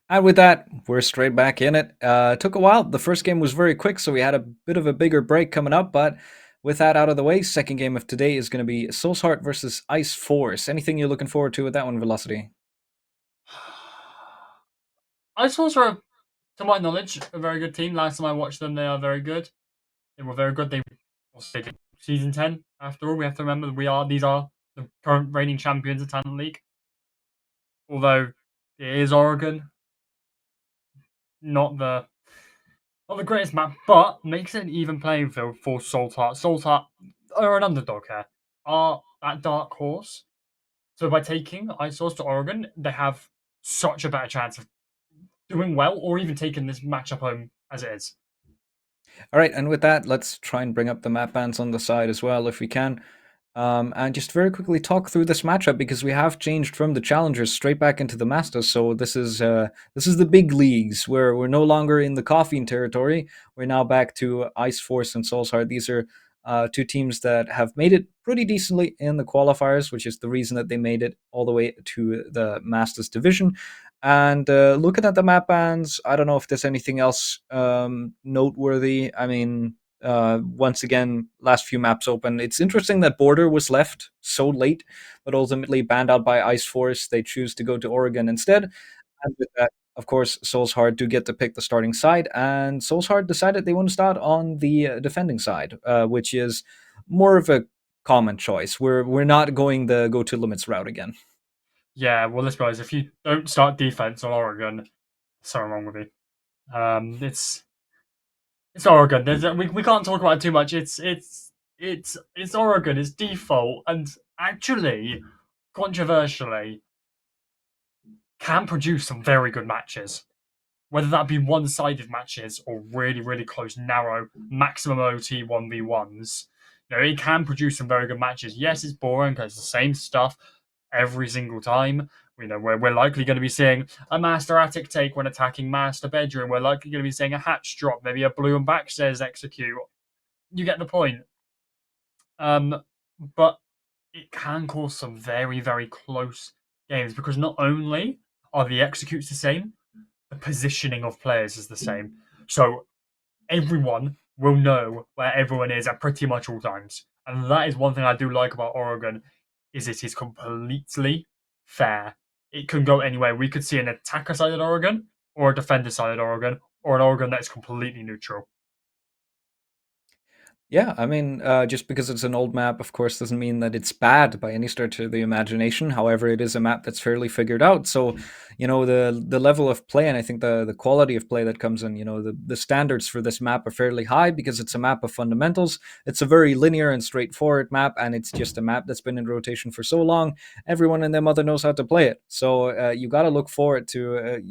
And with that, we're straight back in it. It took a while. The first game was very quick, so we had a bit of a bigger break coming up. But with that out of the way, second game of today is going to be Soul's Heart versus Ice Force. Anything you're looking forward to with that one, Velocity? Icehorse are, to my knowledge, a very good team. Last time I watched them, they are very good. They were very good. They also did season 10. After all, we have to remember that these are the current reigning champions of Talent League. Although it is Oregon, not the not the greatest map, but makes it an even playing field for Saltart. Saltart are an underdog here. Are that dark horse. So by taking Ice to Oregon, they have such a better chance of doing well, or even taking this matchup home as it is. All right, and with that, let's try and bring up the map bands on the side as well if we can. And just very quickly talk through this matchup because we have changed from the challengers straight back into the masters. So this is the big leagues where we're no longer in the caffeine territory. We're now back to Ice Force and Souls Heart. These are two teams that have made it pretty decently in the qualifiers, which is the reason that they made it all the way to the masters division. And looking at the map bands, I don't know if there's anything else noteworthy. I mean, once again, last few maps open. It's interesting that Border was left so late, but ultimately banned out by Ice Force. They choose to go to Oregon instead. And with that, of course, Souls Heart do get to pick the starting side, and Souls Heart decided they want to start on the defending side, which is more of a common choice. We're not going the go to limits route again. Yeah, well, let's be honest. If you don't start defense on Oregon, something wrong with you. It's Oregon. We can't talk about it too much. It's Oregon. It's default, and actually, controversially, can produce some very good matches. Whether that be one-sided matches or really, really close, narrow, maximum OT 1v1s. It can produce some very good matches. Yes, it's boring because it's the same stuff every single time. We're likely going to be seeing a Master Attic take when attacking Master Bedroom. We're likely going to be seeing a hatch drop, maybe a blue and backstairs execute. You get the point. Um, but it can cause some very, very close games because not only are the executes the same, the positioning of players is the same. So everyone will know where everyone is at pretty much all times. And that is one thing I do like about Oregon is it is completely fair. It can go anywhere. We could see an attacker side at Oregon or a defender side at Oregon or an Oregon that's completely neutral. Yeah, I mean, just because it's an old map, of course, doesn't mean that it's bad by any stretch of the imagination. However, it is a map that's fairly figured out. So, the level of play and I think the quality of play that comes in, the standards for this map are fairly high because it's a map of fundamentals. It's a very linear and straightforward map, and it's just a map that's been in rotation for so long. Everyone and their mother knows how to play it. So you got to look forward to,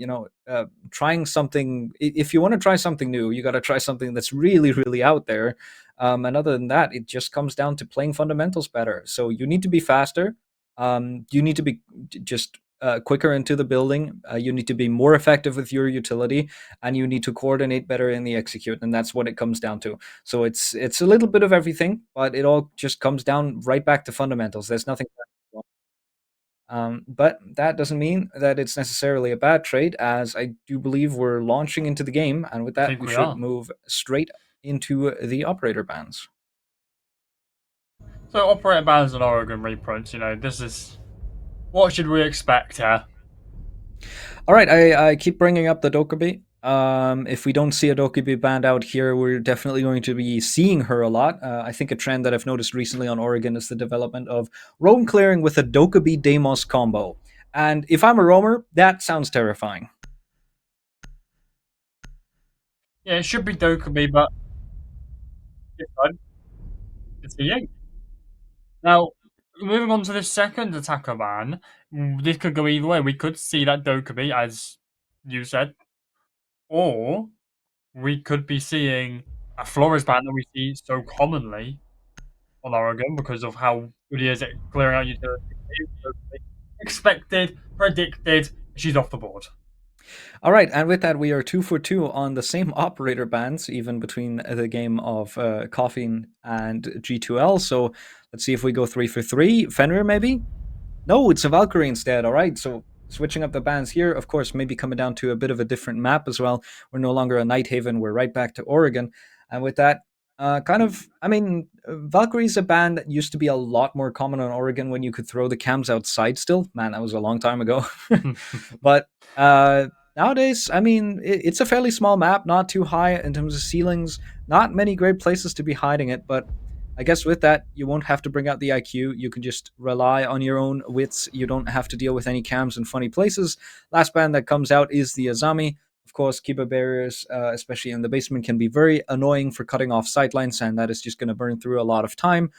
trying something. If you want to try something new, you got to try something that's really, really out there, and other than that, it just comes down to playing fundamentals better. So you need to be faster. You need to be just quicker into the building. You need to be more effective with your utility, and you need to coordinate better in the execute. And that's what it comes down to. So it's a little bit of everything, but it all just comes down right back to fundamentals. There's nothing. But that doesn't mean that it's necessarily a bad trade, as I do believe we're launching into the game, and with I that, think we we should are. move straight into the operator bans. So operator bans on Oregon reprints, this is what should we expect here? All right, I keep bringing up the Dokkaebi. If we don't see a Dokkaebi band out here, we're definitely going to be seeing her a lot. I think a trend that I've noticed recently on Oregon is the development of roam clearing with a Dokkaebi Deimos combo. And if I'm a roamer, that sounds terrifying. Yeah, it should be Dokkaebi, but it's fine. It's a Ying. Now, moving on to the second attacker ban, this could go either way. We could see that Dokkaebi, as you said, or we could be seeing a Flores ban that we see so commonly on Oregon because of how good he is at clearing out utilities. Expected, predicted, she's off the board. All right, and with that, we are 2 for 2 on the same operator bands, even between the game of Coffin and G2L. So let's see if we go 3 for 3. Fenrir, maybe? No, it's a Valkyrie instead. All right, so switching up the bans here, of course, maybe coming down to a bit of a different map as well. We're no longer a Night Haven, we're right back to Oregon. And with that, I mean, Valkyrie's a ban that used to be a lot more common on Oregon when you could throw the cams outside still. Man, that was a long time ago. But nowadays, I mean, it's a fairly small map, not too high in terms of ceilings, not many great places to be hiding it, but I guess with that, you won't have to bring out the IQ. You can just rely on your own wits. You don't have to deal with any cams in funny places. Last band that comes out is the Azami. Of course, Kiba barriers, especially in the basement, can be very annoying for cutting off sightlines, and that is just going to burn through a lot of time.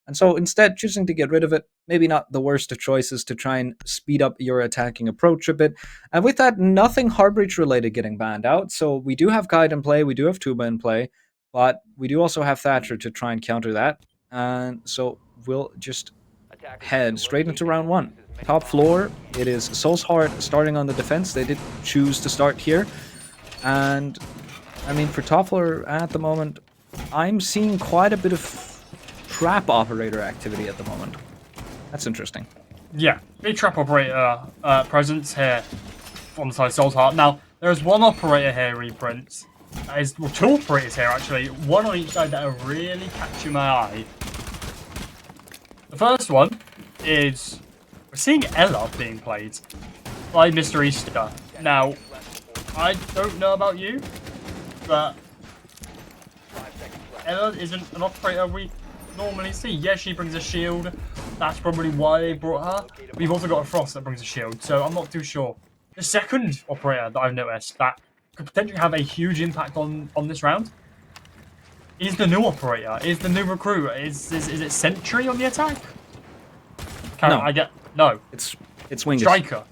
And so instead, choosing to get rid of it, maybe not the worst of choices to try and speed up your attacking approach a bit. And with that, nothing Heartbreach related getting banned out. So we do have Guide in play, we do have Tuba in play, but we do also have Thatcher to try and counter that. And so we'll just head straight into round one. Top floor, it is Soul's Heart starting on the defense. They did choose to start here. And I mean, for top floor at the moment, I'm seeing quite a bit of trap operator activity at the moment. That's interesting. Yeah, big trap operator presence here on the side of Soul's Heart. Now, there's one operator here, reprints. That is, well, two operators here, actually. One on each side that are really catching my eye. The first one is, we're seeing Ella being played by Mr. Easter. Now, I don't know about you, but Ella isn't an operator we normally see. Yes, she brings a shield. That's probably why they brought her. We've also got a Frost that brings a shield, so I'm not too sure. The second operator that I've noticed that could potentially have a huge impact on this round is the new operator, is the new recruit. Is it Sentry on the attack? No. No. It's Wingus. Striker.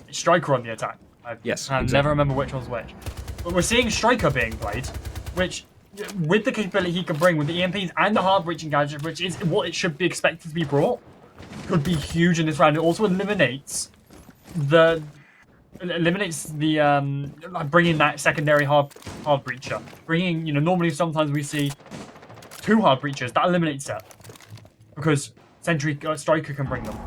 It's Striker on the attack. I exactly. never remember which one's which. But we're seeing Striker being played, which, with the capability he can bring with the EMPs and the hard breaching gadget, which is what it should be expected to be brought, could be huge in this round. It also eliminates the bringing that secondary hard breacher. Bringing, normally sometimes we see two hard breachers. That eliminates it because Sentry Striker can bring them.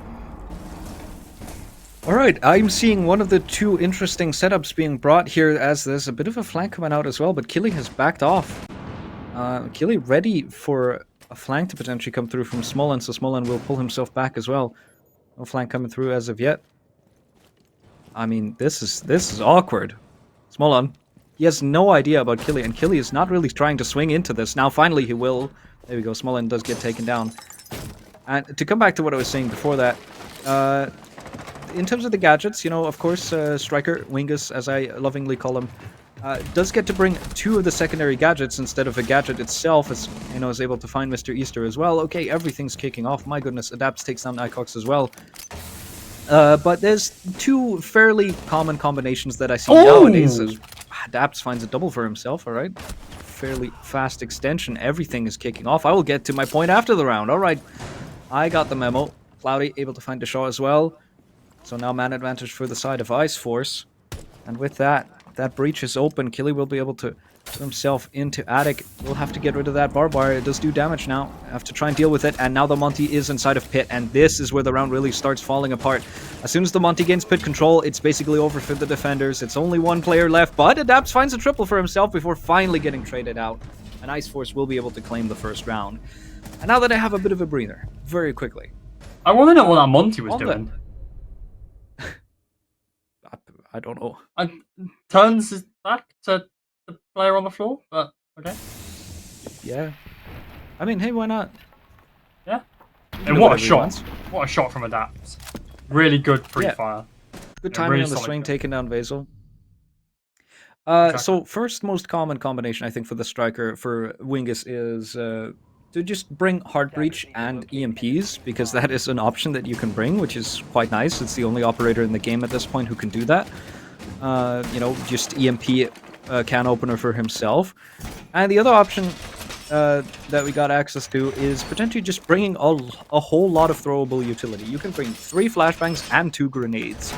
All right, I'm seeing one of the two interesting setups being brought here as there's a bit of a flank coming out as well, but Killy has backed off. Killy ready for a flank to potentially come through from Smolin, so Smolin will pull himself back as well. No flank coming through as of yet. I mean, this is awkward. Smolin, he has no idea about Killy, and Killy is not really trying to swing into this. Now, finally, he will. There we go, Smolin does get taken down. And to come back to what I was saying before that, in terms of the gadgets, of course, Striker, Wingus, as I lovingly call him, does get to bring two of the secondary gadgets instead of a gadget itself, as, is able to find Mr. Easter as well. Okay, everything's kicking off. My goodness, Adapts takes down Nycox as well. But there's two fairly common combinations that I see nowadays. Adapts finds a double for himself, alright. Fairly fast extension. Everything is kicking off. I will get to my point after the round. Alright, I got the memo. Cloudy able to find the Shaw as well. So now man advantage for the side of Ice Force. And with that breach is open. Killy will be able to put himself into Attic. We'll have to get rid of that barbed wire. It does do damage now. Have to try and deal with it. And now the Monty is inside of Pit. And this is where the round really starts falling apart. As soon as the Monty gains Pit control, it's basically over for the defenders. It's only one player left. But Adapts finds a triple for himself before finally getting traded out. And Ice Force will be able to claim the first round. And now that I have a bit of a breather, very quickly. I want to know what that Monty was doing. I don't know. Turns his back to the player on the floor, but okay. Yeah. I mean, hey, why not? Yeah. And what a shot. What a shot from Adapt. Really good free fire. Good timing really on the swing, taking down Vasil. So first most common combination, I think, for the Striker, for Wingus is to just bring Hard Breach and EMPs, because that is an option that you can bring, which is quite nice. It's the only operator in the game at this point who can do that. Just EMP can opener for himself. And the other option that we got access to is potentially just bringing a whole lot of throwable utility. You can bring 3 flashbangs and 2 grenades.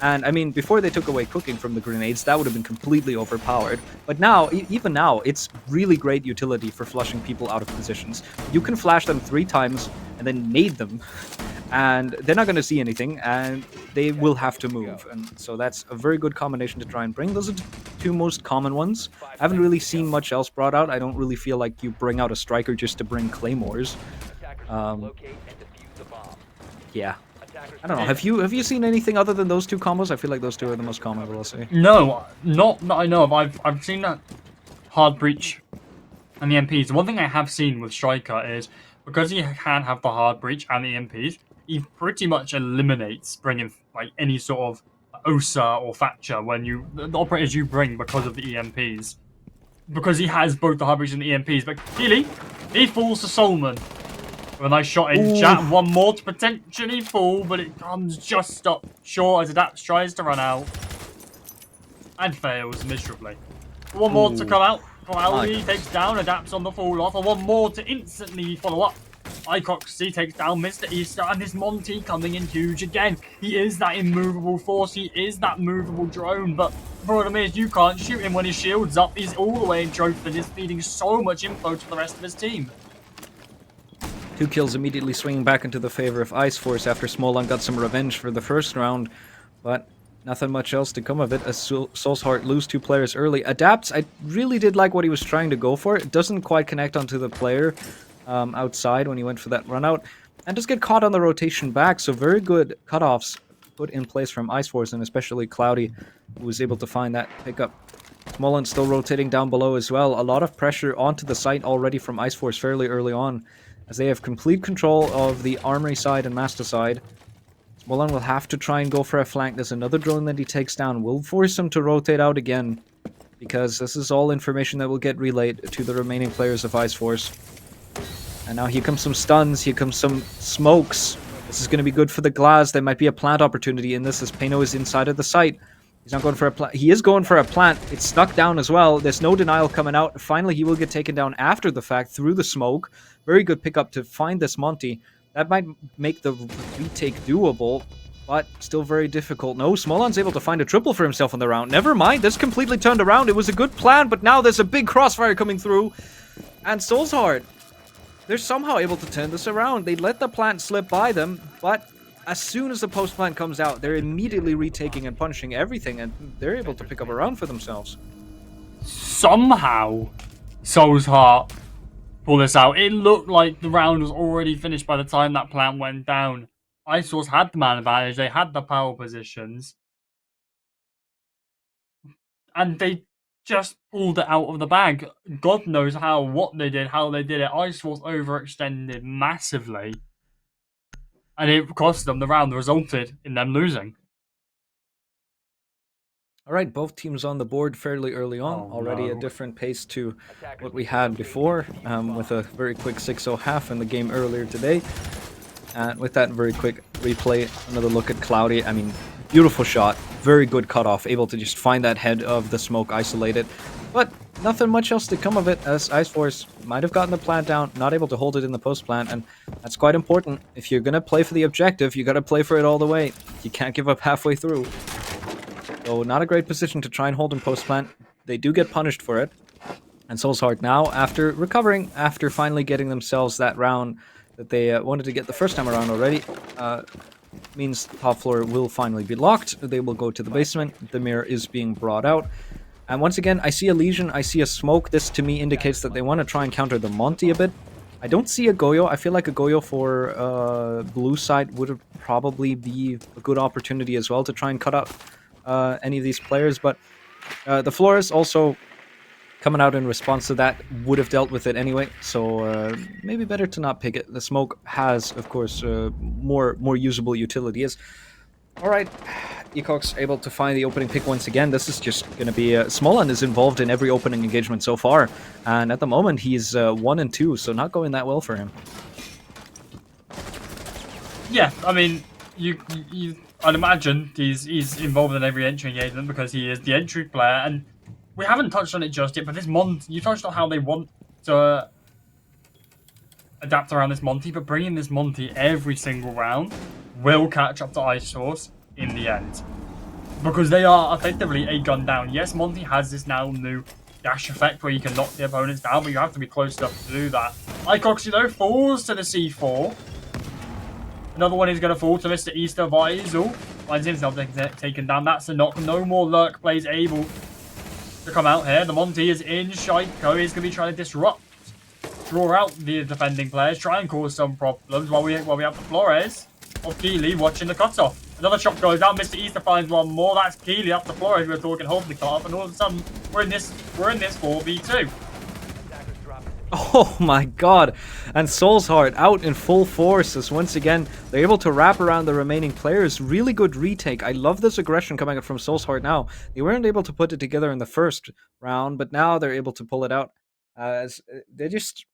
And I mean, before they took away cooking from the grenades, that would have been completely overpowered. But now, even now, it's really great utility for flushing people out of positions. You can flash them 3 times and then nade them and they're not going to see anything, and they will have to move. And so that's a very good combination to try and bring. Those are the two most common ones. I haven't really seen much else brought out. I don't really feel like you bring out a striker just to bring claymores. Um, yeah, I don't know. Have you seen anything other than those two combos? I feel like those two are the most common. We'll see. No, not that I know of. I've seen that hard breach and the MPs. The one thing I have seen with Striker is because he can have the hard breach and the MPs, he pretty much eliminates bringing like any sort of Osa or Thatcher when the operators you bring because of the EMPs. Because he has both the hard breach and the EMPs. But Keely, he falls to Solomon. With a nice shot in chat. One more to potentially fall, but it comes just up short as Adapt tries to run out. And fails miserably. One more to come out. Cloudy takes down, Adapts on the fall off, and one more to instantly follow up. Icoxy takes down Mr. Easter, and this Monty coming in huge again. He is that immovable force, he is that movable drone, but the problem is you can't shoot him when his shield's up. He's all the way in trophy and is feeding so much info to the rest of his team. 2 kills immediately swinging back into the favor of Ice Force after Smolan got some revenge for the first round, but nothing much else to come of it as Soul's Heart lose 2 players early. Adapts, I really did like what he was trying to go for. It doesn't quite connect onto the player outside when he went for that run out, and does get caught on the rotation back, so very good cutoffs put in place from Ice Force, and especially Cloudy, who was able to find that pickup. Smolan still rotating down below as well. A lot of pressure onto the site already from Ice Force fairly early on, as they have complete control of the armory side and master side. Smolan will have to try and go for a flank. There's another drone that he takes down. Will force him to rotate out again, because this is all information that will get relayed to the remaining players of Ice Force. And now here comes some stuns, here comes some smokes. This is going to be good for the Glaz. There might be a plant opportunity in this as Pano is inside of the site. He's not going for a plant. He is going for a plant. It's stuck down as well. There's no denial coming out. Finally, he will get taken down after the fact through the smoke. Very good pickup to find this Monty. That might make the retake doable, but still very difficult. No, Smolan's able to find a triple for himself on the round. Never mind, this completely turned around. It was a good plan, but now there's a big crossfire coming through. And Soul's Heart, they're somehow able to turn this around. They let the plant slip by them, but as soon as the post plant comes out, they're immediately retaking and punishing everything, and they're able to pick up a round for themselves. Somehow, Soul's Heart pull this out. It looked like the round was already finished by the time that plant went down. Ice Force had the man advantage, they had the power positions, and they just pulled it out of the bag. God knows how they did it. Ice Force overextended massively, and it cost them the round, resulted in them losing. All right, both teams on the board fairly early on. Already a different pace to what we had before, with a very quick 6-0 half in the game earlier today. And with that very quick replay, another look at Cloudy. I mean, beautiful shot, very good cutoff, able to just find that head of the smoke, isolate it. But nothing much else to come of it, as Ice Force might have gotten the plant down, not able to hold it in the post plant, and that's quite important. If you're going to play for the objective, you got to play for it all the way. You can't give up halfway through. So not a great position to try and hold in post plant. They do get punished for it. And Soul's Heart now, after recovering, after finally getting themselves that round that they wanted to get the first time around already, means top floor will finally be locked. They will go to the basement. The mirror is being brought out. And once again, I see a Legion, I see a smoke. This to me indicates that they want to try and counter the Monty a bit. I don't see a Goyo. I feel like a Goyo for blue side would probably be a good opportunity as well to try and cut out any of these players. But the Flores also coming out in response to that would have dealt with it anyway, so maybe better to not pick it. The smoke has, of course, more usable utility. All right, Ecox able to find the opening pick once again. This is just going to be... Smolan is involved in every opening engagement so far, and at the moment he's 1 and 2, so not going that well for him. Yeah, I mean, I'd imagine he's involved in every entry engagement because he is the entry player, and we haven't touched on it just yet, but this Monty, you touched on how they want to adapt around this Monty, but bringing this Monty every single round will catch up to Ice Force in the end. Because they are effectively a gun down. Yes, Monty has this now new dash effect where you can knock the opponents down, but you have to be close enough to do that. Icox, though, falls to the C4. Another one is going to fall to Mr. Easter Visel. Finds himself taken down. That's the knock. No more Lurk plays able to come out here. The Monty is in. Shaiko is going to be trying to disrupt, draw out the defending players, try and cause some problems while we have the Flores of Keeley watching the cutoff. Another shot goes down. Mr. Easter finds one more. That's Keeley up to Flores. We're talking holding the cutoff, and all of a sudden we're in this 4v2. Oh my god. And Soul's Heart out in full force as once again they're able to wrap around the remaining players. Really good retake. I love this aggression coming up from Soul's Heart now. They weren't able to put it together in the first round, but now they're able to pull it out. As they just,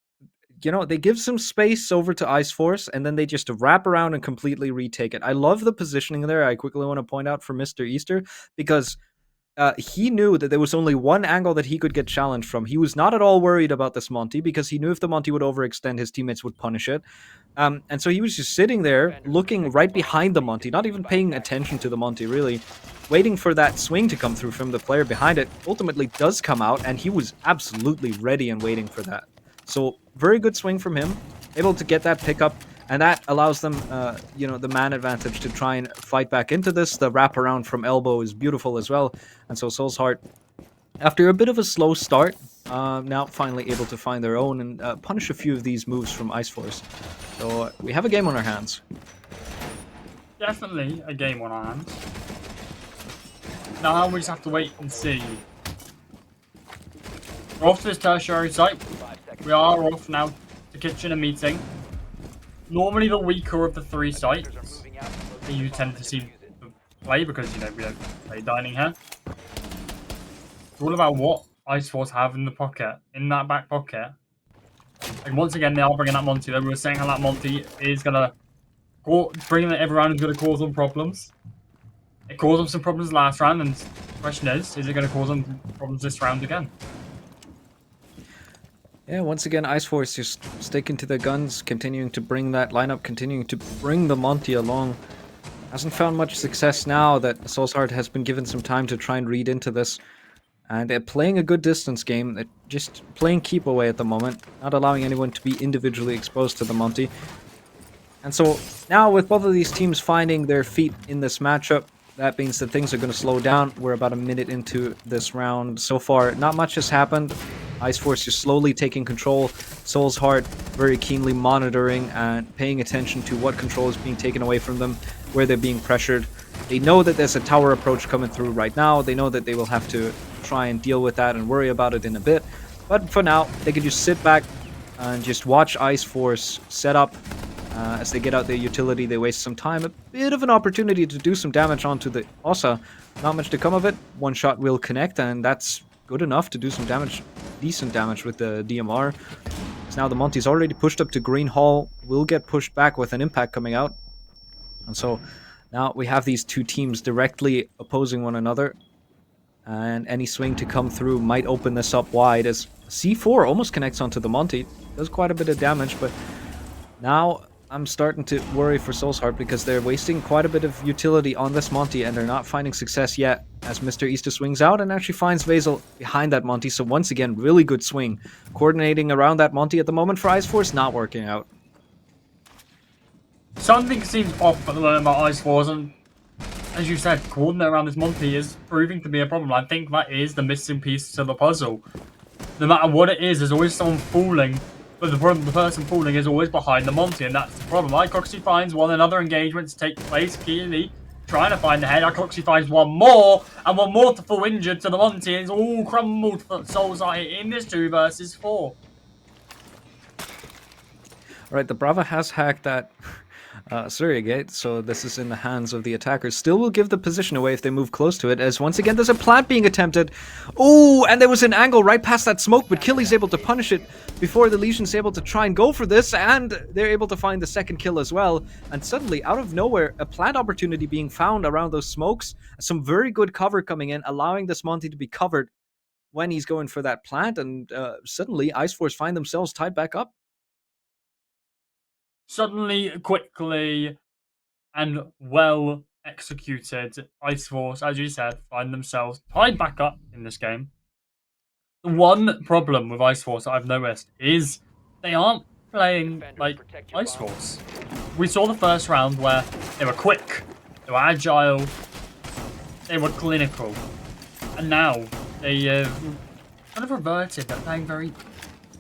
they give some space over to Ice Force and then they just wrap around and completely retake it. I love the positioning there. I quickly want to point out for Mr. Easter because he knew that there was only one angle that he could get challenged from. He was not at all worried about this Monty because he knew if the Monty would overextend, his teammates would punish it. And so he was just sitting there, looking right behind the Monty, not even paying attention to the Monty, really, waiting for that swing to come through from the player behind it. Ultimately does come out, and he was absolutely ready and waiting for that. So, very good swing from him, able to get that pickup, and that allows them, the man advantage to try and fight back into this. The wraparound from elbow is beautiful as well. And so Soul's Heart, after a bit of a slow start, now finally able to find their own and punish a few of these moves from Ice Force. So we have a game on our hands. Definitely a game on our hands. Now we just have to wait and see. We're off to this tertiary site. We are off now to kitchen and meeting. Normally the weaker of the three sites that you tend to see play because we don't play dining here. It's all about what Ice Force have in the pocket, in that back pocket. And once again, they are bringing that Monty. Though we were saying how that Monty is gonna bringing it every round is gonna cause them problems. It caused them some problems last round, and the question is it gonna cause them problems this round again? Yeah, once again, Ice Force just sticking to their guns, continuing to bring that lineup, continuing to bring the Monty along. Hasn't found much success now that Soul's Heart has been given some time to try and read into this. And they're playing a good distance game. They're just playing keep away at the moment, not allowing anyone to be individually exposed to the Monty. And so now with both of these teams finding their feet in this matchup, that means that things are going to slow down. We're about a minute into this round. So far, not much has happened. Ice Force just slowly taking control. Soul's Heart very keenly monitoring and paying attention to what control is being taken away from them, where they're being pressured. They know that there's a tower approach coming through right now. They know that they will have to try and deal with that and worry about it in a bit. But for now, they can just sit back and just watch Ice Force set up. As they get out their utility, they waste some time. A bit of an opportunity to do some damage onto the Osa. Not much to come of it. One shot will connect, and that's good enough to do some damage, decent damage with the DMR. So now the Monty's already pushed up to Green Hall, will get pushed back with an impact coming out. And so now we have these two teams directly opposing one another. And any swing to come through might open this up wide as C4 almost connects onto the Monty. Does quite a bit of damage, but now I'm starting to worry for Soul's Heart because they're wasting quite a bit of utility on this Monty and they're not finding success yet as Mr. Easter swings out and actually finds Vasil behind that Monty. So once again, really good swing. Coordinating around that Monty at the moment for Ice Force, not working out. Something seems off at the moment about Ice Force, and as you said, coordinating around this Monty is proving to be a problem. I think that is the missing piece to the puzzle. No matter what it is, there's always someone falling. But the problem, the person falling is always behind the Monty, and that's the problem. Icoxy finds one, another engagement to take place. Keeley trying to find the head. Icoxy finds one more, and one more to fall injured to the Monty, and it's all crumbled for Souls are in this 2 versus 4. Alright, the Brava has hacked that Surrogate, so this is in the hands of the attackers. Still will give the position away if they move close to it, as once again there's a plant being attempted. Oh, and there was an angle right past that smoke, but Killy's able to punish it before the Legion's able to try and go for this, and they're able to find the second kill as well. And suddenly, out of nowhere, a plant opportunity being found around those smokes. Some very good cover coming in, allowing this Monty to be covered when he's going for that plant, and suddenly Ice Force find themselves tied back up. Suddenly, quickly, and well executed, Ice Force, as you said, find themselves tied back up in this game. The one problem with Ice Force that I've noticed is they aren't playing like Ice Force. we saw the first round where they were quick, they were agile, they were clinical, and now they kind of reverted. They're playing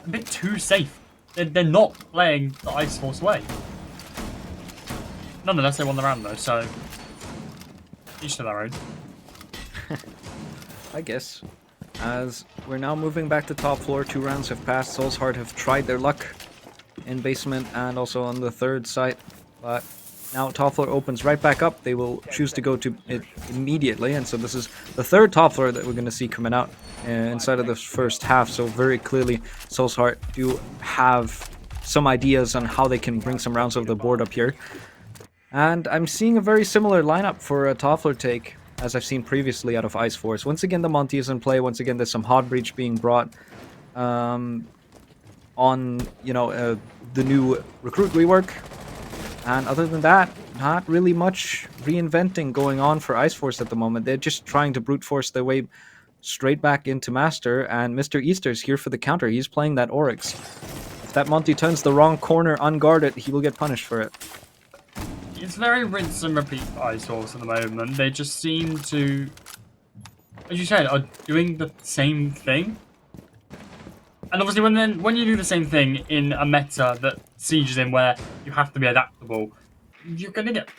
a bit too safe. They're not playing the Ice Force way. Nonetheless, they won the round though, so each to their own. I guess. As we're now moving back to top floor, 2 rounds have passed. Soul's Heart have tried their luck in basement and also on the third site, but now top floor opens right back up. They will choose to go to it immediately, and so this is the third top floor that we're going to see coming out inside of the first half. So very clearly, Soul's Heart do have some ideas on how they can bring some rounds over the board up here. And I'm seeing a very similar lineup for a top floor take as I've seen previously out of Ice Force. Once again, the Monty is in play. Once again, there's some Hot Breach being brought on, the new recruit rework. And other than that, not really much reinventing going on for Ice Force at the moment. They're just trying to brute force their way straight back into Master, and Mr. Easter's here for the counter. He's playing that Oryx. If that Monty turns the wrong corner unguarded, he will get punished for it. It's very rinse and repeat for Ice Force at the moment. They just seem to, as you said, are doing the same thing. And obviously, when you do the same thing in a meta that Siege is in, where you have to be adaptable, you're going to get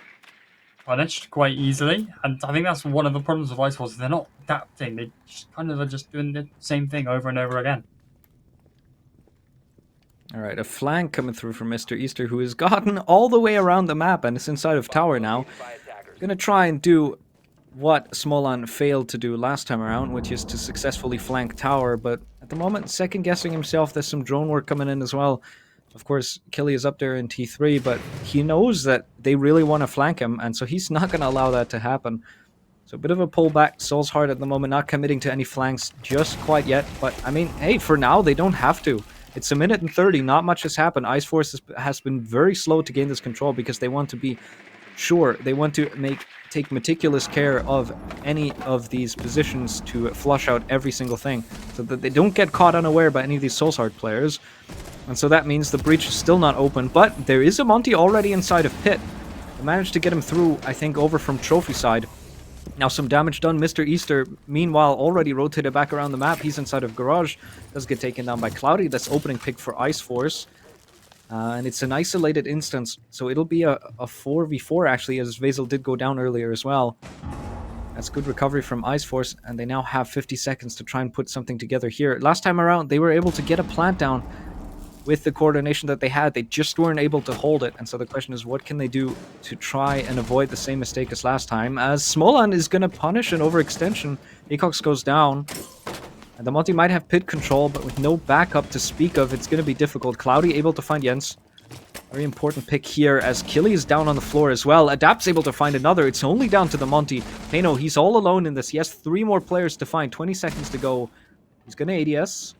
punished quite easily. And I think that's one of the problems with Ice Force. They're not adapting. They just kind of are just doing the same thing over and over again. Alright, a flank coming through from Mr. Easter, who has gotten all the way around the map and is inside of tower now. Gonna try and do what Smolan failed to do last time around, which is to successfully flank tower, but at the moment, second guessing himself. There's some drone work coming in as well. Of course, Killy is up there in T3, but he knows that they really want to flank him, and so he's not going to allow that to happen. So a bit of a pullback. Soul's Heart at the moment not committing to any flanks just quite yet, but I mean, hey, for now, they don't have to. It's a minute and 30, not much has happened. Ice Force has been very slow to gain this control because they want to be sure. They want to take meticulous care of any of these positions to flush out every single thing so that they don't get caught unaware by any of these Soul's Heart players. And so that means the breach is still not open, but there is a Monty already inside of Pit. They managed to get him through, I think, over from Trophy side. Now some damage done. Mr. Easter, meanwhile, already rotated back around the map. He's inside of Garage. Does get taken down by Cloudy. That's opening pick for Ice Force. And it's an isolated instance, so it'll be a 4v4 actually, as Vasil did go down earlier as well. That's good recovery from Ice Force, and they now have 50 seconds to try and put something together here. Last time around, they were able to get a plant down with the coordination that they had. They just weren't able to hold it, and so the question is, what can they do to try and avoid the same mistake as last time? As Smolan is going to punish an overextension. Acox goes down. And the Monty might have pit control, but with no backup to speak of, it's going to be difficult. Cloudy able to find Jens. Very important pick here, as Killy is down on the floor as well. Adapt's able to find another. It's only down to the Monty. Pano, he's all alone in this. He has 3 more players to find. 20 seconds to go. He's going to ADS.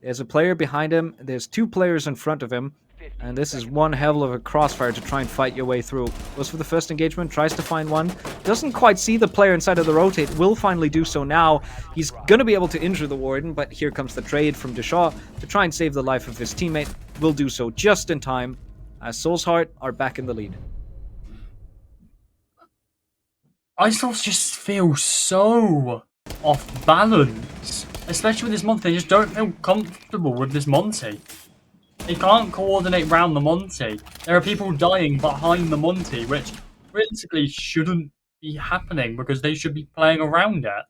There's a player behind him. There's 2 players in front of him. And this is one hell of a crossfire to try and fight your way through. Goes for the first engagement, tries to find one. Doesn't quite see the player inside of the rotate. Will finally do so now. He's going to be able to injure the Warden, but here comes the trade from Deshaw to try and save the life of his teammate. Will do so just in time, as Soul's Heart are back in the lead. Ice Force just feel so off balance. Especially with this Monty. They just don't feel comfortable with this Monty. They can't coordinate around the Monty. There are people dying behind the Monty, which principally shouldn't be happening because they should be playing around it.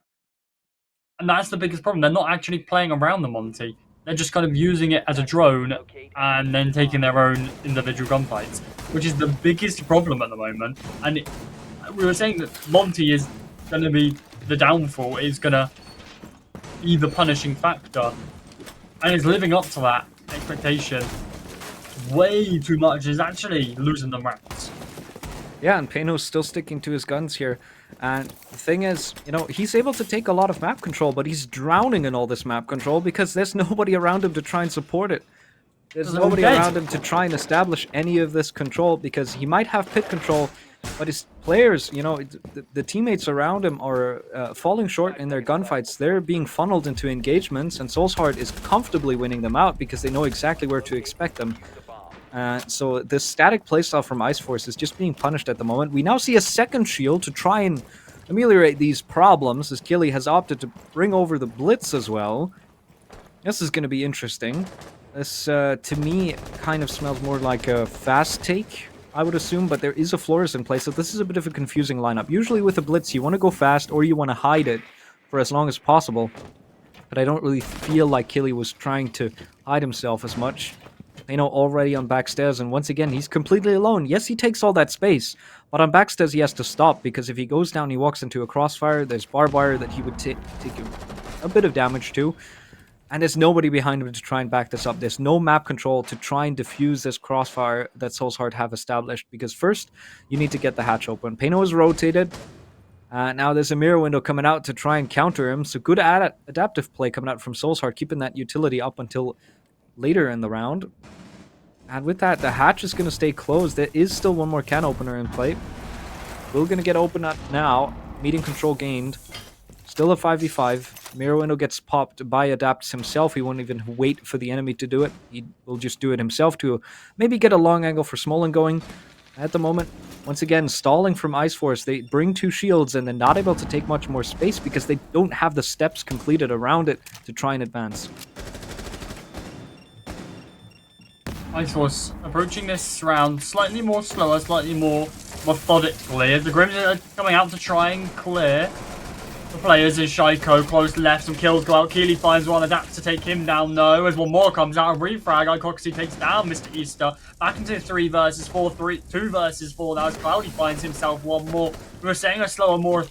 And that's the biggest problem. They're not actually playing around the Monty. They're just kind of using it as a drone and then taking their own individual gunfights, which is the biggest problem at the moment. And we were saying that Monty is going to be the downfall, is going to be the punishing factor, and is living up to that expectation way too much. Is actually losing the rounds. Yeah, and Pano's still sticking to his guns here. And the thing is, he's able to take a lot of map control, but he's drowning in all this map control because there's nobody around him to try and support it. There's nobody around him to try and establish any of this control, because he might have pit control, but his players, the teammates around him are falling short in their gunfights. They're being funneled into engagements, and Soul's Heart is comfortably winning them out because they know exactly where to expect them. So this static playstyle from Ice Force is just being punished at the moment. We now see a second shield to try and ameliorate these problems, as Killy has opted to bring over the Blitz as well. This is going to be interesting. This, to me, kind of smells more like a fast take, I would assume, but there is a Flores in place, so this is a bit of a confusing lineup. Usually with a Blitz, you want to go fast or you want to hide it for as long as possible, but I don't really feel like Killy was trying to hide himself as much. Pano already on backstairs, and once again, he's completely alone. Yes, he takes all that space, but on backstairs he has to stop, because if he goes down, he walks into a crossfire. There's barbed wire that he would take a bit of damage to, and there's nobody behind him to try and back this up. There's no map control to try and defuse this crossfire that Soulsheart have established, because first, you need to get the hatch open. Pano is rotated. Now there's a mirror window coming out to try and counter him, so good adaptive play coming out from Soulsheart, keeping that utility up until later in the round. And with that, the hatch is going to stay closed. There is still one more can opener in play. We're going to get open up now. Meeting control gained. Still a 5v5. Mirror window gets popped by Adapts himself. He won't even wait for the enemy to do it. He will just do it himself to maybe get a long angle for Smolin going. At the moment, once again, stalling from Ice Force. They bring 2 shields and they're not able to take much more space because they don't have the steps completed around it to try and advance. Ice Force approaching this round slightly more slower, slightly more methodically. As the Grims are coming out to try and clear the players is Shaiko close left, some kills go out. Keely finds one, adapts to take him down. No, as one more comes out, a refrag. Icoxy takes down Mr. Easter. Back into 3 versus 4, 2 versus 4. Now as Cloudy finds himself one more. We were saying a slower, more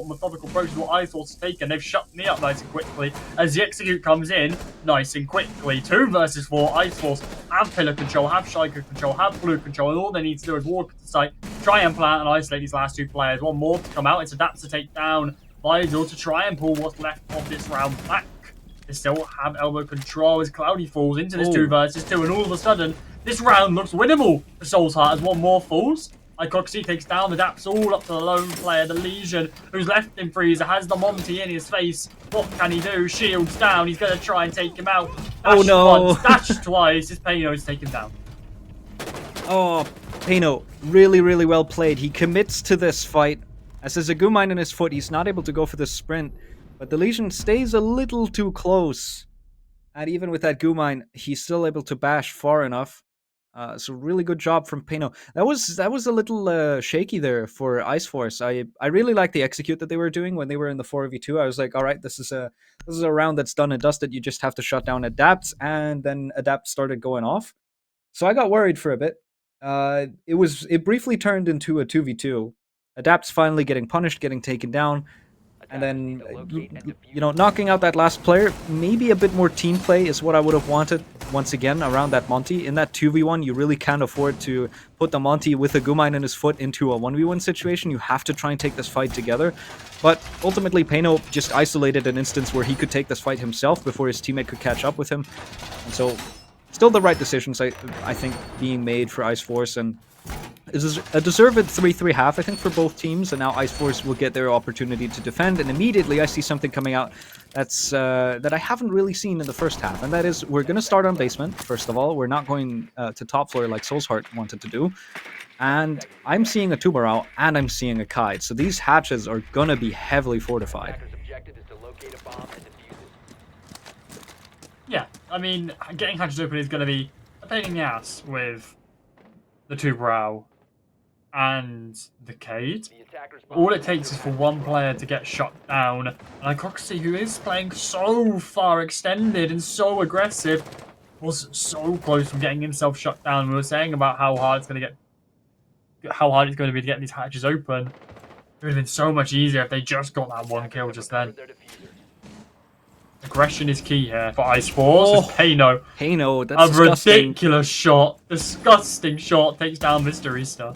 methodical approach is what Ice Force has taken. They've shut me up nice and quickly as the execute comes in nice and quickly. 2 versus 4. Ice Force have pillar control, have Shaiko control, have blue control, and all they need to do is walk to site, try and plant and isolate these last 2 players. One more to come out. It's adapts to take down Vigil to try and pull what's left of this round back. They still have elbow control as Cloudy falls into this 2 versus 2, and all of a sudden, this round looks winnable for Soulsheart as one more falls. Icoxy takes down the Daps all up to the lone player, the Legion, who's left in freezer, has the Monty in his face. What can he do? Shields down, he's going to try and take him out. Dash Oh no! once, dash twice, his Pano take him down. Oh, Pano, really, really well played. He commits to this fight. As there's a Gumine in his foot, he's not able to go for the sprint, but the Legion stays a little too close. And even with that Gumine, he's still able to bash far enough. So really good job from Pano. That was a little shaky there for Ice Force. I really like the execute that they were doing when they were in the 4v2. I was like, all right, this is a round that's done and dusted. You just have to shut down Adapts, and then Adapt started going off. So I got worried for a bit. It briefly turned into a 2v2. Adapts finally getting punished, getting taken down. And then, knocking out that last player, maybe a bit more team play is what I would have wanted, once again, around that Monty. In that 2v1, you really can't afford to put the Monty with a Gumine in his foot into a 1v1 situation. You have to try and take this fight together. But ultimately, Pano just isolated an instance where he could take this fight himself before his teammate could catch up with him. And so, still the right decisions, I think, being made for Ice Force, and this is a deserved 3-3 half, I think, for both teams, and now Ice Force will get their opportunity to defend, and immediately I see something coming out that's that I haven't really seen in the first half, and that is we're going to start on basement, first of all. We're not going to top floor like Soulsheart wanted to do, and I'm seeing a Tubarao, and I'm seeing a Kite, so these hatches are going to be heavily fortified. Yeah, I mean, getting hatches open is going to be a pain in the ass with the Tubarao and the Cade. All it takes is for one player to get shot down. And Icoxy, who is playing so far extended and so aggressive, was so close from getting himself shut down. We were saying about how hard it's going to be to get these hatches open. It would have been so much easier if they just got that one kill just then. Aggression is key here for Ice Force. Pano. Pano, that's a ridiculous shot. Disgusting shot takes down Mr. Easter.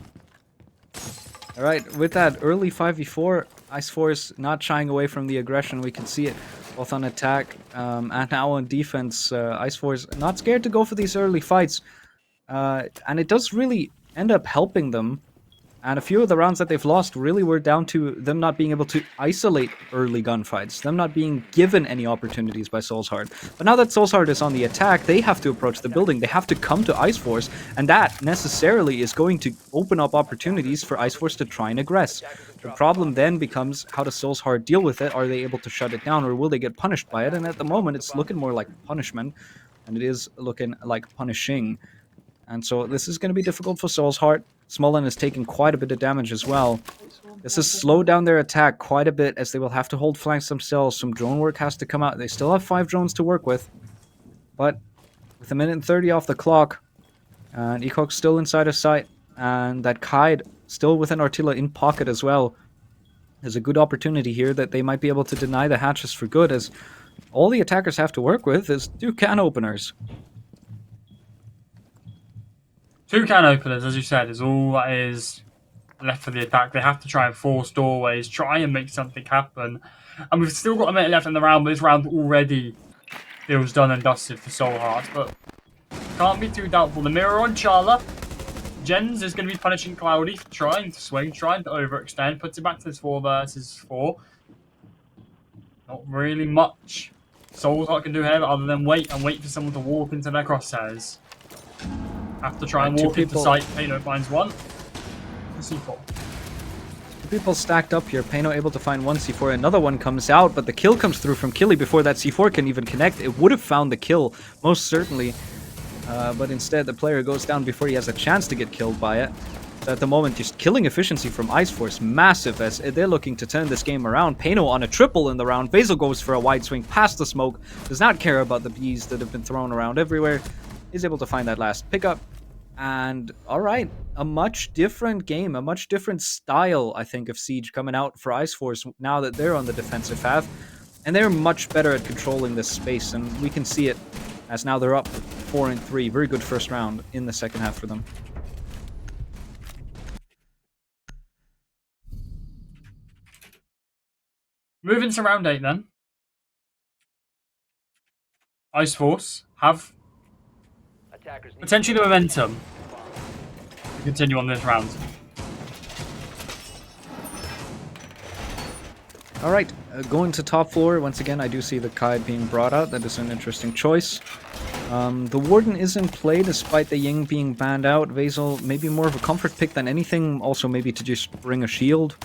Alright, with that early 5v4, Ice Force not shying away from the aggression. We can see it both on attack and now on defense. Ice Force not scared to go for these early fights. And it does really end up helping them, And a few of the rounds that they've lost really were down to them not being able to isolate early gunfights, them not being given any opportunities by Soulsheart. But now that Soulsheart is on the attack, they have to approach the building, they have to come to Ice Force, and that necessarily is going to open up opportunities for Ice Force to try and aggress. The problem then becomes, how does Soulsheart deal with it? Are they able to shut it down, or will they get punished by it? And at the moment, it's looking more like punishment, and it is looking like punishing. And so this is going to be difficult for Soulsheart. Smolin is taking quite a bit of damage as well. This has slowed down their attack quite a bit, as they will have to hold flanks themselves. Some drone work has to come out. They still have 5 drones to work with. But with a minute and 30 off the clock, and Ecock's still inside of sight, and that Kaid still with an Artilla in pocket as well, there's a good opportunity here that they might be able to deny the hatches for good, as all the attackers have to work with is 2 can openers. 2 can openers, as you said, is all that is left for the attack. They have to try and force doorways, try and make something happen. And we've still got a minute left in the round, but this round already feels done and dusted for Soul Hearts. But can't be too doubtful. The mirror on Charla. Jens is going to be punishing Cloudy for trying to swing, trying to overextend, puts it back to this 4 versus 4. Not really much Soul Heart can do here other than wait and wait for someone to walk into their crosshairs. Have to try and walk into sight. Pano finds one. C4. 2 people stacked up here. Pano able to find one C4. Another one comes out, but the kill comes through from Killy before that C4 can even connect. It would have found the kill, most certainly. But instead, the player goes down before he has a chance to get killed by it. So at the moment, just killing efficiency from Ice Force, massive, as they're looking to turn this game around. Pano on a triple in the round. Basil goes for a wide swing past the smoke. Does not care about the bees that have been thrown around everywhere. Is able to find that last pickup. And alright, a much different game, a much different style, I think, of Siege coming out for Ice Force now that they're on the defensive half. And they're much better at controlling this space, and we can see it as now they're up 4-3. Very good first round in the second half for them. Moving to round 8 then. Ice Force have potentially the momentum to continue on this round. Alright, going to top floor. Once again, I do see the Kaid being brought out. That is an interesting choice. The Warden is in play despite the Ying being banned out. Vasil maybe more of a comfort pick than anything. Also maybe to just bring a shield.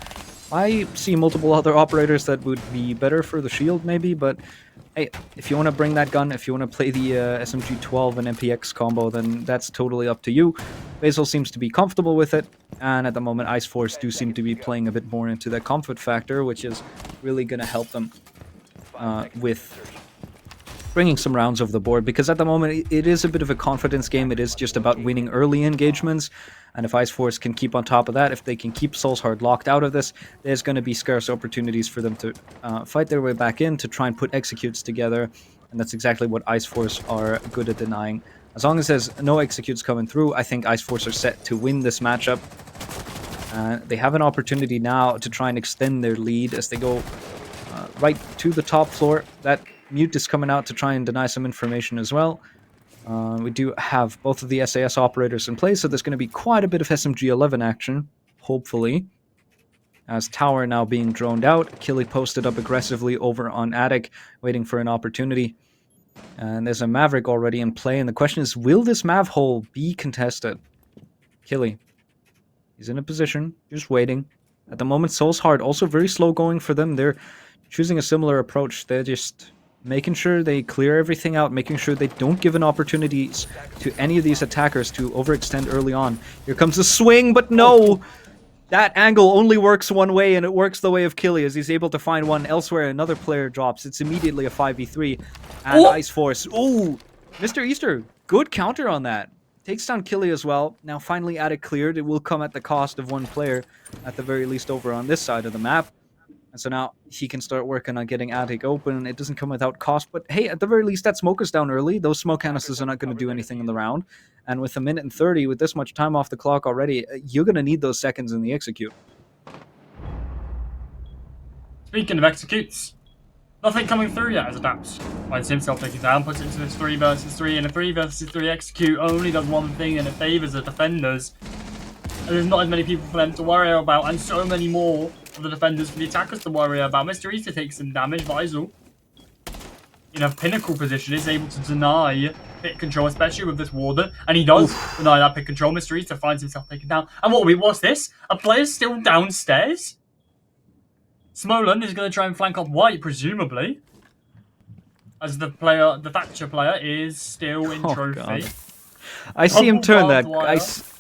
I see multiple other operators that would be better for the shield maybe, but hey, if you want to bring that gun, if you want to play the SMG-12 and MPX combo, then that's totally up to you. Basil seems to be comfortable with it, and at the moment Ice Force do seem to be playing a bit more into the comfort factor, which is really going to help them with bringing some rounds over the board, because at the moment it is a bit of a confidence game. It is just about winning early engagements, and if Ice Force can keep on top of that, if they can keep Soulsheart locked out of this, there's going to be scarce opportunities for them to fight their way back in, to try and put executes together, and that's exactly what Ice Force are good at denying. As long as there's no executes coming through, I think Ice Force are set to win this matchup. They have an opportunity now to try and extend their lead as they go right to the top floor. That Mute is coming out to try and deny some information as well. We do have both of the SAS operators in place, so there's going to be quite a bit of SMG-11 action, hopefully. As Tower now being droned out, Killy posted up aggressively over on Attic, waiting for an opportunity. And there's a Maverick already in play, and the question is, will this Mav hole be contested? Killy. He's in a position, just waiting. At the moment, Soulsheart also very slow going for them. They're choosing a similar approach. They're just making sure they clear everything out, making sure they don't give an opportunities to any of these attackers to overextend early on. Here comes the swing, but no! That angle only works one way, and it works the way of Killy, as he's able to find one elsewhere. Another player drops. It's immediately a 5v3. And Ice Force. Ooh! Mr. Easter, good counter on that. Takes down Killy as well. Now finally Attic cleared. It will come at the cost of one player, at the very least over on this side of the map. And so now he can start working on getting Attic open. It doesn't come without cost, but hey, at the very least, that smoke is down early. Those smoke canisters are not going to do anything in the round. And with a minute and 30, with this much time off the clock already, you're going to need those seconds in the execute. Speaking of executes, nothing coming through yet as Adapts finds himself taking down, puts it into this 3 versus 3, and a 3 versus 3 execute only does one thing, and it favors the defenders. and there's not as many people for them to worry about, and so many more of the defenders for the attackers to worry about. Mr. Easter takes some damage. Visel, in a pinnacle position, is able to deny pit control, especially with this warden, and he does deny that pit control. Mr. Easter finds himself taken down. And what's this? A player's still downstairs? Smolan is going to try and flank up White, presumably, as the Thatcher player is still in trophy. God. I see him turn that.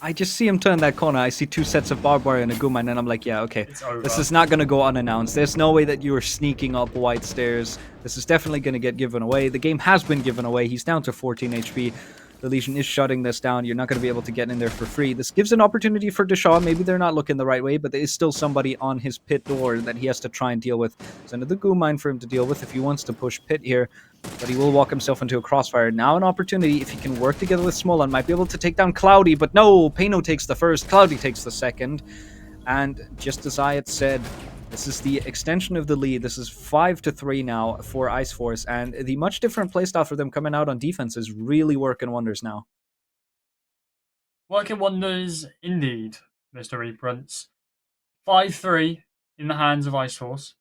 I just see him turn that corner. I see 2 sets of barbed wire and a Guman, and I'm like, yeah, okay. This is not going to go unannounced. There's no way that you are sneaking up White stairs. This is definitely going to get given away. The game has been given away. He's down to 14 HP. The Legion is shutting this down. You're not going to be able to get in there for free. This gives an opportunity for Deshaw. Maybe they're not looking the right way, but there is still somebody on his pit door that he has to try and deal with. There's another goo mine for him to deal with if he wants to push pit here, but he will walk himself into a crossfire. Now an opportunity, if he can work together with Smolan, might be able to take down Cloudy, but no, Pano takes the first, Cloudy takes the second. And just as I had said, this is the extension of the lead. This is 5-3 now for Ice Force, and the much different playstyle for them coming out on defense is really working wonders now. Working wonders indeed, Mr. Reprints. 5-3 in the hands of Ice Force.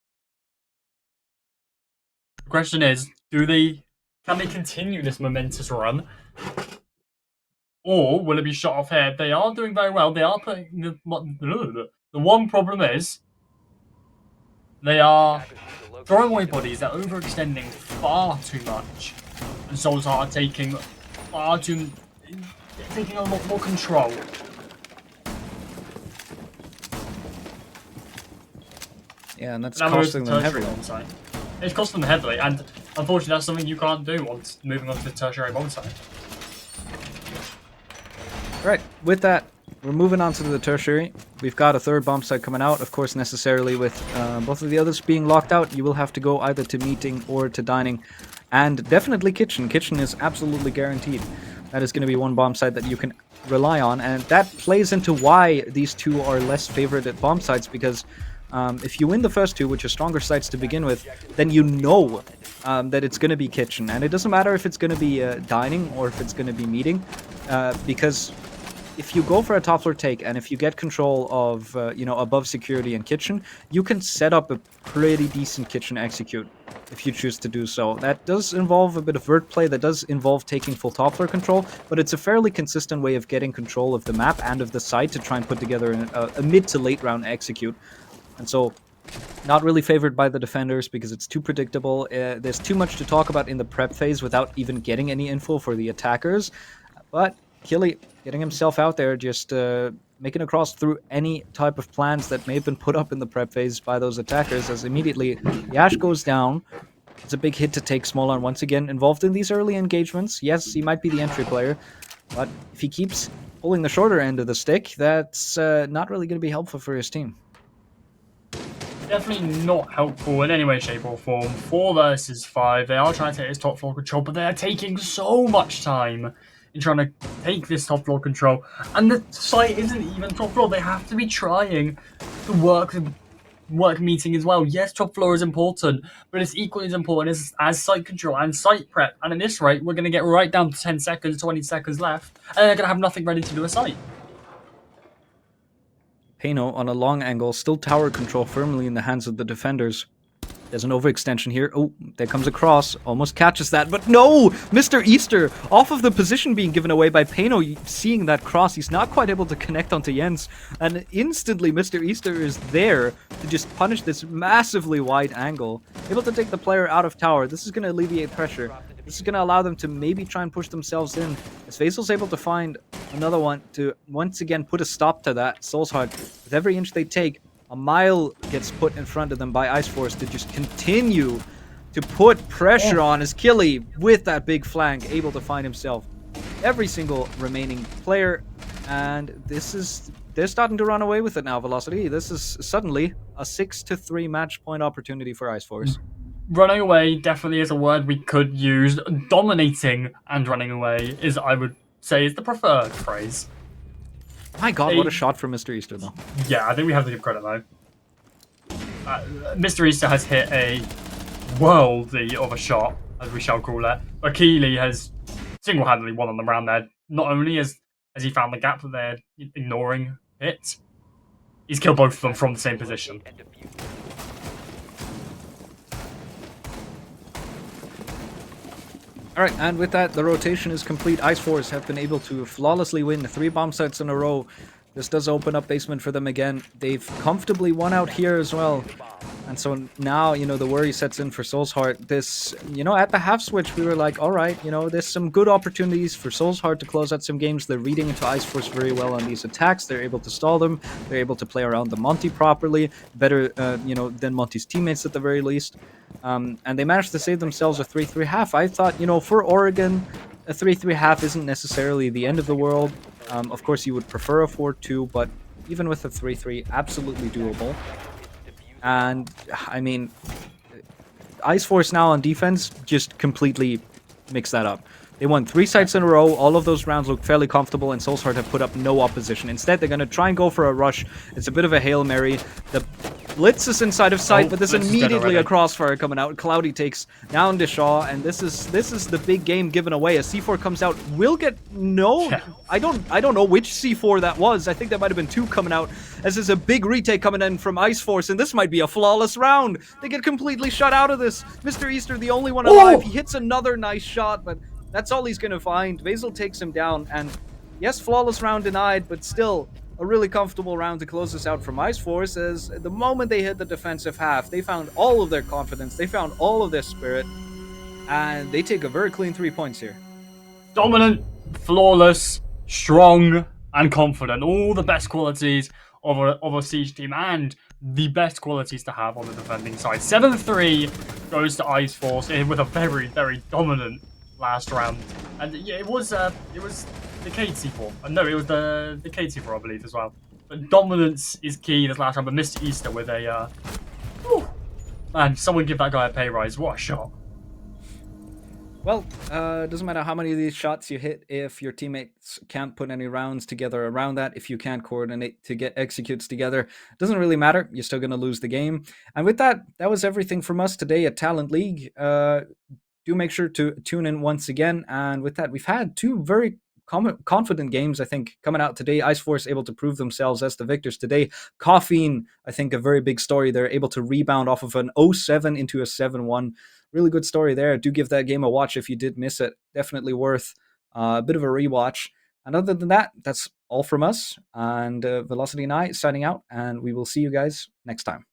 The question is, can they continue this momentous run? Or will it be shot off here? They are doing very well. They are putting the one problem is they are throwing away bodies. They're overextending far too much, and Souls are taking a lot more control. Yeah, and that's costing them heavily. It's costing them heavily, and unfortunately, that's something you can't do once moving on to the tertiary bomb site. Right, with that, we're moving on to the tertiary. We've got a 3rd bomb site coming out. Of course, necessarily with both of the others being locked out, you will have to go either to meeting or to dining. And definitely kitchen. Kitchen is absolutely guaranteed. That is going to be one bomb site that you can rely on. And that plays into why these two are less favored at bomb sites, because if you win the first 2, which are stronger sites to begin with, then you know that it's going to be kitchen. And it doesn't matter if it's going to be dining or if it's going to be meeting, because if you go for a top floor take and if you get control of, above security and kitchen, you can set up a pretty decent kitchen execute if you choose to do so. That does involve a bit of vert play, that does involve taking full top floor control, but it's a fairly consistent way of getting control of the map and of the site to try and put together a mid to late round execute. And so, not really favored by the defenders because it's too predictable. There's too much to talk about in the prep phase without even getting any info for the attackers. But Killy getting himself out there, just making a cross through any type of plans that may have been put up in the prep phase by those attackers, as immediately Yash goes down. It's a big hit to take Smolan once again involved in these early engagements. Yes, he might be the entry player, but if he keeps pulling the shorter end of the stick, that's not really going to be helpful for his team. Definitely not helpful in any way, shape, or form. 4 versus 5. They are trying to take this top floor control, but they are taking so much time in trying to take this top floor control. And the site isn't even top floor. They have to be trying to work meeting as well. Yes, top floor is important, but it's equally as important as site control and site prep. And at this rate, we're going to get right down to 10 seconds, 20 seconds left, and they're going to have nothing ready to do a site. Pano on a long angle, still tower control firmly in the hands of the defenders. There's an overextension here. Oh, there comes a cross. Almost catches that, but no! Mr. Easter, off of the position being given away by Pano, seeing that cross, he's not quite able to connect onto Jens. And instantly, Mr. Easter is there to just punish this massively wide angle. Able to take the player out of tower. This is going to alleviate pressure. This is going to allow them to maybe try and push themselves in. As Vaisel's able to find another one to once again put a stop to that. Soulsheart, with every inch they take, a mile gets put in front of them by Ice Force to just continue to put pressure on as Killy, with that big flank, able to find himself every single remaining player. And they're starting to run away with it now, Velocity. This is suddenly a 6-3 match point opportunity for Ice Force. Running away definitely is a word we could use. Dominating and running away is, I would say, is the preferred phrase. My god, what a shot from Mr. Easter, though. Yeah, I think we have to give credit, though. Mr. Easter has hit a worldly of a shot, as we shall call it. But Keeley has single-handedly won on the round there. Not only has he found the gap that they're ignoring hit. He's killed both of them from the same position. All right, and with that, the rotation is complete. Ice Force have been able to flawlessly win 3 bomb sites in a row. This does open up basement for them again. They've comfortably won out here as well. And so now, the worry sets in for Soul's Heart. This, at the half switch, we were like, all right, there's some good opportunities for Soul's Heart to close out some games. They're reading into Ice Force very well on these attacks. They're able to stall them. They're able to play around the Monty properly, better, than Monty's teammates at the very least. And they managed to save themselves a 3-3 half. I thought, for Oregon, a 3-3 half isn't necessarily the end of the world. Of course, you would prefer a 4-2, but even with a 3-3, absolutely doable. And I mean, Ice Force now on defense just completely mixed that up. They won 3 sites in a row. All of those rounds looked fairly comfortable, and Soul's Heart have put up no opposition. Instead, they're going to try and go for a rush. It's a bit of a Hail Mary. The Blitz is inside of sight, but there's immediately a crossfire coming out. Cloudy takes down Deshaw, and this is the big game given away. A C4 comes out, will get I don't know which C4 that was. I think that might have been 2 coming out, as there's a big retake coming in from Ice Force, and this might be a flawless round. They get completely shut out of this. Mr. Easter, the only one alive. He hits another nice shot, but that's all he's gonna find. Vasil takes him down, and yes, flawless round denied, but still a really comfortable round to close this out from Ice Force, as the moment they hit the defensive half, they found all of their confidence, they found all of their spirit, and they take a very clean 3 points here. Dominant, flawless, strong, and confident. All the best qualities of a Siege team, and the best qualities to have on the defending side. 7-3 goes to Ice Force with a very, very dominant last round. And yeah, it was the Cade C4. No, it was the Cade C4, I believe, as well. But dominance is key this last round. But Mr. Easter with a man, someone give that guy a pay rise. What a shot. Well, it doesn't matter how many of these shots you hit if your teammates can't put any rounds together around that, if you can't coordinate to get executes together. It doesn't really matter. You're still going to lose the game. And with that, that was everything from us today at Talent League. Do make sure to tune in once again. And with that, we've had 2 very confident games, I think, coming out today. Ice Force able to prove themselves as the victors today. Caffeine, I think, a very big story. They're able to rebound off of an 0-7 into a 7-1. Really good story there. Do give that game a watch if you did miss it. Definitely worth a bit of a rewatch. And other than that, that's all from us. And Velocity and I signing out, and we will see you guys next time.